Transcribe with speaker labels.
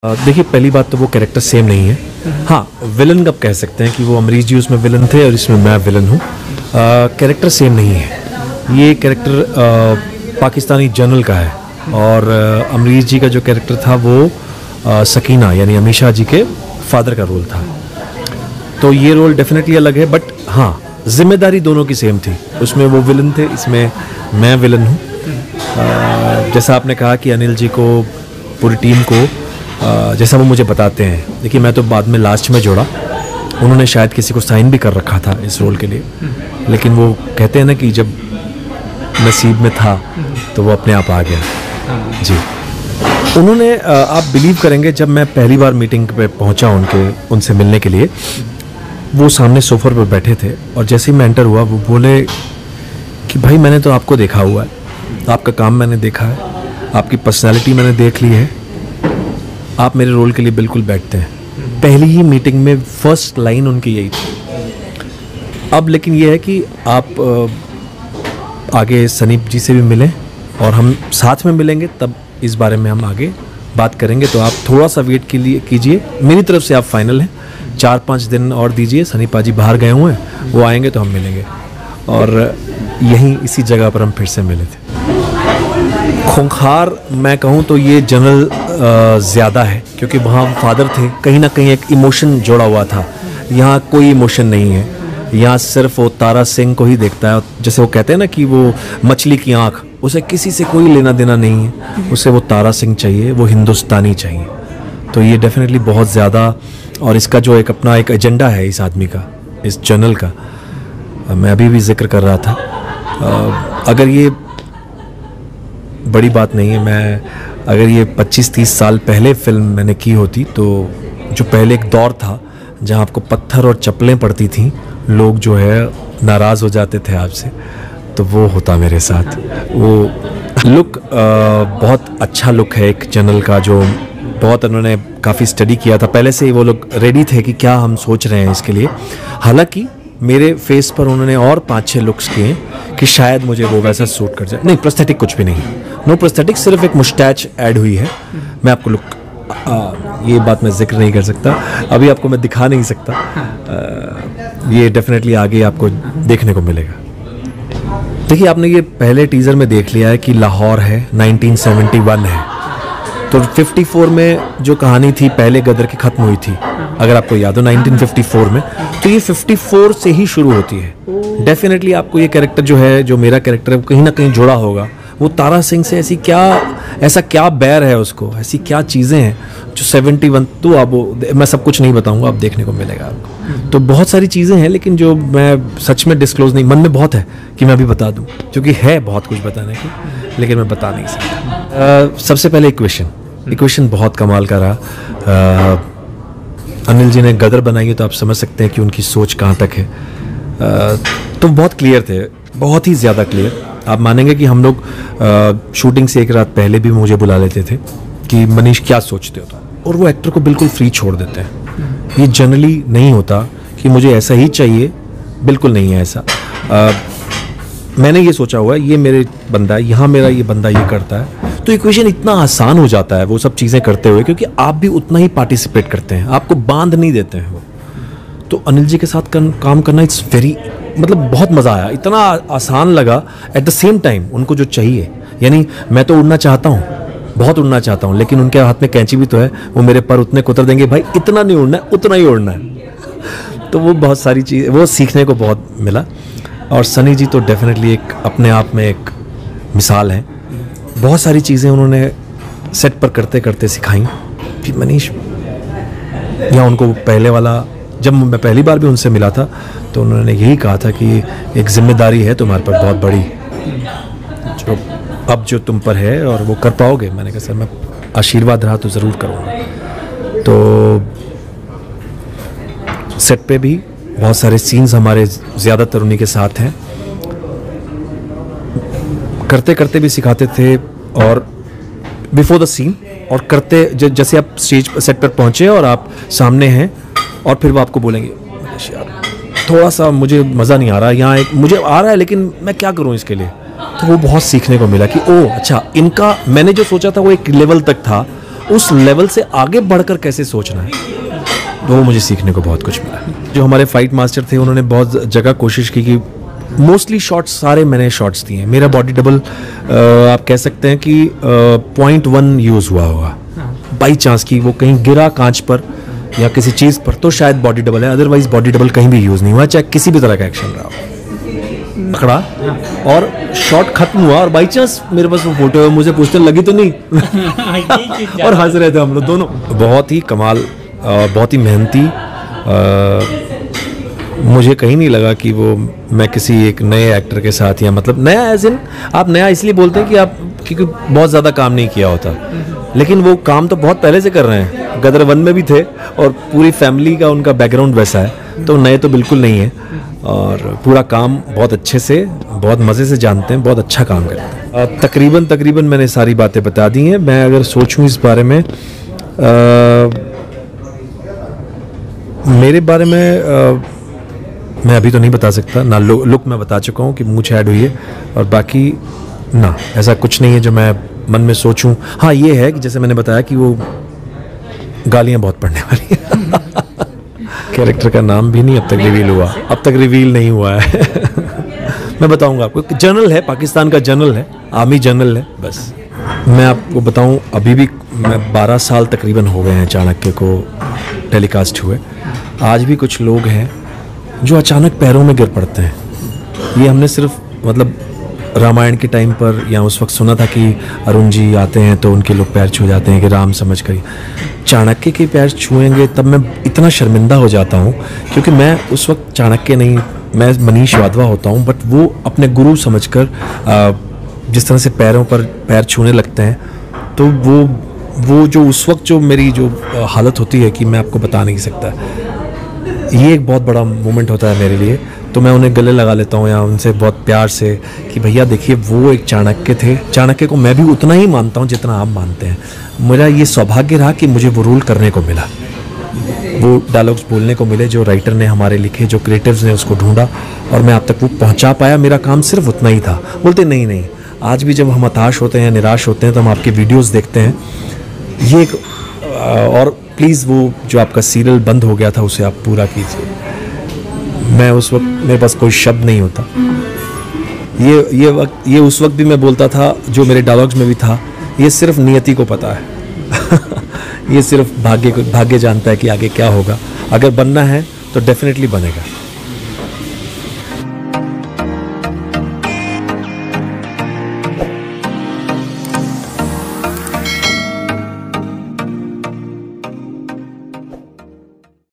Speaker 1: देखिए, पहली बात तो वो कैरेक्टर सेम नहीं है। हाँ, विलन कब कह सकते हैं कि वो अमरीश जी उसमें विलन थे और इसमें मैं विलन हूँ। कैरेक्टर सेम नहीं है। ये कैरेक्टर पाकिस्तानी जनरल का है और अमरीश जी का जो कैरेक्टर था वो सकीना यानी अमीशा जी के फादर का रोल था। तो ये रोल डेफिनेटली अलग है, बट हाँ, जिम्मेदारी दोनों की सेम थी। उसमें वो विलन थे, इसमें मैं विलन हूँ। जैसा आपने कहा कि अनिल जी को, पूरी टीम को, जैसा वो मुझे बताते हैं, देखिए मैं तो बाद में लास्ट में जोड़ा, उन्होंने शायद किसी को साइन भी कर रखा था इस रोल के लिए, लेकिन वो कहते हैं ना कि जब नसीब में था तो वो अपने आप आ गया। जी, उन्होंने, आप बिलीव करेंगे, जब मैं पहली बार मीटिंग पे पहुंचा उनसे मिलने के लिए, वो सामने सोफे पर बैठे थे और जैसे ही मैं एंटर हुआ वो बोले कि भाई मैंने तो आपको देखा हुआ है, आपका काम मैंने देखा है, आपकी पर्सनालिटी मैंने देख ली है, आप मेरे रोल के लिए बिल्कुल बैठते हैं। पहली ही मीटिंग में फर्स्ट लाइन उनकी यही थी। अब लेकिन ये है कि आप आगे सनी जी से भी मिलें और हम साथ में मिलेंगे, तब इस बारे में हम आगे बात करेंगे। तो आप थोड़ा सा वेट के लिए कीजिए, मेरी तरफ से आप फाइनल हैं। 4-5 दिन और दीजिए, सनी पाजी बाहर गए हुए हैं, वो आएंगे तो हम मिलेंगे। और यहीं इसी जगह पर हम फिर से मिले थे। खूंखार मैं कहूँ तो ये जनरल ज़्यादा है, क्योंकि वहाँ फादर थे, कहीं ना कहीं एक इमोशन जोड़ा हुआ था। यहाँ कोई इमोशन नहीं है, यहाँ सिर्फ वो तारा सिंह को ही देखता है। जैसे वो कहते हैं ना कि वो मछली की आँख, उसे किसी से कोई लेना देना नहीं है, उसे वो तारा सिंह चाहिए, वो हिंदुस्तानी चाहिए। तो ये डेफिनेटली बहुत ज़्यादा, और इसका जो एक अपना एक एजेंडा है इस आदमी का, इस जनरल का, मैं अभी भी जिक्र कर रहा था। अगर ये बड़ी बात नहीं है, मैं अगर ये 25-30 साल पहले फिल्म मैंने की होती, तो जो पहले एक दौर था जहाँ आपको पत्थर और चप्पलें पड़ती थीं, लोग जो है नाराज़ हो जाते थे आपसे, तो वो होता मेरे साथ। वो लुक बहुत अच्छा लुक है एक जनरल का, जो बहुत उन्होंने काफ़ी स्टडी किया था पहले से ही। वो लोग रेडी थे कि क्या हम सोच रहे हैं इसके लिए। हालांकि मेरे फेस पर उन्होंने और 5-6 लुक्स किए कि शायद मुझे वो वैसा सूट कर जाए। नहीं, प्रोस्थेटिक कुछ भी नहीं, नो प्रोस्थेटिक, सिर्फ एक मुस्टैच ऐड हुई है। मैं आपको लुक, ये बात मैं जिक्र नहीं कर सकता अभी, आपको मैं दिखा नहीं सकता। ये डेफिनेटली आगे आपको देखने को मिलेगा। देखिए, आपने ये पहले टीज़र में देख लिया है कि लाहौर है, 1971 है। तो 54 में जो कहानी थी पहले गदर की ख़त्म हुई थी, अगर आपको याद हो, 1954 में, तो ये 54 से ही शुरू होती है। डेफिनेटली आपको ये कैरेक्टर जो है, जो मेरा कैरेक्टर है, कहीं ना कहीं जुड़ा होगा। वो तारा सिंह से ऐसा क्या बैर है उसको, ऐसी क्या चीज़ें हैं जो 71, तो अब मैं सब कुछ नहीं बताऊंगा, अब देखने को मिलेगा आपको। तो बहुत सारी चीज़ें हैं, लेकिन जो मैं सच में डिस्क्लोज नहीं, मन में बहुत है कि मैं अभी बता दूं, क्योंकि है बहुत कुछ बताने की, लेकिन मैं बता नहीं सकता। सबसे पहले इक्वेशन बहुत कमाल का रहा। अनिल जी ने गदर बनाई है, तो आप समझ सकते हैं कि उनकी सोच कहाँ तक है। तो बहुत क्लियर थे, बहुत ही ज़्यादा क्लियर। आप मानेंगे कि हम लोग शूटिंग से एक रात पहले भी मुझे बुला लेते थे कि मनीष क्या सोचते हो, और वो एक्टर को बिल्कुल फ्री छोड़ देते हैं। ये जनरली नहीं होता कि मुझे ऐसा ही चाहिए, बिल्कुल नहीं है ऐसा। मैंने ये सोचा हुआ है, ये मेरे बंदा है, यहाँ मेरा ये बंदा ये करता है, तो इक्वेशन इतना आसान हो जाता है वो सब चीज़ें करते हुए, क्योंकि आप भी उतना ही पार्टिसिपेट करते हैं, आपको बांध नहीं देते हैं वो। तो अनिल जी के साथ काम करना इट्स वेरी, मतलब बहुत मज़ा आया, इतना आसान लगा। एट द सेम टाइम उनको जो चाहिए, यानी मैं तो उड़ना चाहता हूँ, बहुत उड़ना चाहता हूँ, लेकिन उनके हाथ में कैंची भी तो है, वो मेरे पर उतने कुतर देंगे, भाई इतना नहीं उड़ना है, उतना ही उड़ना है। तो वो बहुत सारी चीज़, वो सीखने को बहुत मिला। और सनी जी तो डेफिनेटली एक अपने आप में एक मिसाल है। बहुत सारी चीज़ें उन्होंने सेट पर करते करते सिखाई कि मनीष, या उनको पहले वाला, जब मैं पहली बार भी उनसे मिला था तो उन्होंने यही कहा था कि एक जिम्मेदारी है तुम्हारे पर बहुत बड़ी, जो तुम पर है और वो कर पाओगे। मैंने कहा सर, मैं आशीर्वाद रहा तो ज़रूर करूँगा। तो सेट पे भी बहुत सारे सीन्स हमारे ज़्यादातर उन्हीं के साथ हैं, करते करते भी सिखाते थे, और बिफोर द सीन, और करते जैसे आप स्टेज सेट पर पहुँचे और आप सामने हैं, और फिर वो आपको बोलेंगे थोड़ा सा मुझे मज़ा नहीं आ रहा, यहाँ एक मुझे आ रहा है लेकिन मैं क्या करूँ इसके लिए। तो वो बहुत सीखने को मिला कि ओ अच्छा, इनका मैंने जो सोचा था वो एक लेवल तक था, उस लेवल से आगे बढ़कर कैसे सोचना है, तो वो मुझे सीखने को बहुत कुछ मिला। जो हमारे फाइट मास्टर थे उन्होंने बहुत जगह कोशिश की कि मोस्टली शॉट्स सारे मैंने शॉट्स दिए। मेरा बॉडी डबल आप कह सकते हैं कि 0.1 यूज़ हुआ होगा, बाई चांस की वो कहीं गिरा कांच पर या किसी चीज़ पर तो शायद बॉडी डबल है, अदरवाइज बॉडी डबल कहीं भी यूज़ नहीं हुआ, चाहे किसी भी तरह का एक्शन रहा हो। पकड़ा और शॉट खत्म हुआ और बाई चांस मेरे पास वो फोटो है, मुझे पूछते लगी तो नहीं और हंस रहे थे हम लोग दोनों। बहुत ही कमाल, बहुत ही मेहनती। मुझे कहीं नहीं लगा कि वो मैं किसी एक नए एक्टर के साथ, या मतलब नया एज इन आप नया इसलिए बोलते हैं कि आप क्योंकि बहुत ज़्यादा काम नहीं किया होता, लेकिन वो काम तो बहुत पहले से कर रहे हैं। गदर 1 में भी थे और पूरी फैमिली का उनका बैकग्राउंड वैसा है, तो नए तो बिल्कुल नहीं है और पूरा काम बहुत अच्छे से बहुत मज़े से जानते हैं, बहुत अच्छा काम करते हैं। तकरीबन मैंने सारी बातें बता दी हैं। मैं अगर सोचूं इस बारे में, मेरे बारे में मैं अभी तो नहीं बता सकता ना। लुक मैं बता चुका हूँ कि मूंछ ऐड हुई है, और बाकी ना ऐसा कुछ नहीं है जो मैं मन में सोचूं। हाँ ये है कि जैसे मैंने बताया कि वो गालियाँ बहुत पड़ने वाली हैं। कैरेक्टर का नाम भी नहीं अब तक रिवील नहीं हुआ है। मैं बताऊंगा आपको, जनरल है, पाकिस्तान का जनरल है, आर्मी जनरल है बस। मैं आपको बताऊं, अभी भी मैं 12 साल तकरीबन हो गए हैं चाणक्य को टेलीकास्ट हुए। आज भी कुछ लोग हैं जो अचानक पैरों में गिर पड़ते हैं। ये हमने सिर्फ मतलब रामायण के टाइम पर या उस वक्त सुना था कि अरुण जी आते हैं तो उनके लोग पैर छू जाते हैं कि राम समझ कर। चाणक्य के पैर छुएंगे तब मैं इतना शर्मिंदा हो जाता हूँ, क्योंकि मैं उस वक्त चाणक्य नहीं, मैं मनीष वाधवा होता हूँ, बट वो अपने गुरु समझकर जिस तरह से पैरों पर पैर छूने लगते हैं, तो वो जो उस वक्त जो मेरी जो हालत होती है कि मैं आपको बता नहीं सकता। ये एक बहुत बड़ा मोमेंट होता है मेरे लिए। तो मैं उन्हें गले लगा लेता हूँ या उनसे बहुत प्यार से कि भैया देखिए वो एक चाणक्य थे। चाणक्य को मैं भी उतना ही मानता हूँ जितना आप मानते हैं। मेरा ये सौभाग्य रहा कि मुझे वो रोल करने को मिला, वो डायलॉग्स बोलने को मिले जो राइटर ने हमारे लिखे, जो क्रिएटिव्स ने उसको ढूंढा, और मैं आप तक वो पहुँचा पाया। मेरा काम सिर्फ उतना ही था। बोलते नहीं, आज भी जब हम हताश होते हैं, निराश होते हैं, तो हम आपके वीडियोज़ देखते हैं। ये एक और प्लीज़ वो जो आपका सीरियल बंद हो गया था उसे आप पूरा कीजिए। मैं उस वक्त मेरे पास कोई शब्द नहीं होता। ये उस वक्त भी मैं बोलता था, जो मेरे डायलॉग्स में भी था, ये सिर्फ नियति को पता है। ये सिर्फ भाग्य जानता है कि आगे क्या होगा। अगर बनना है तो डेफिनेटली बनेगा।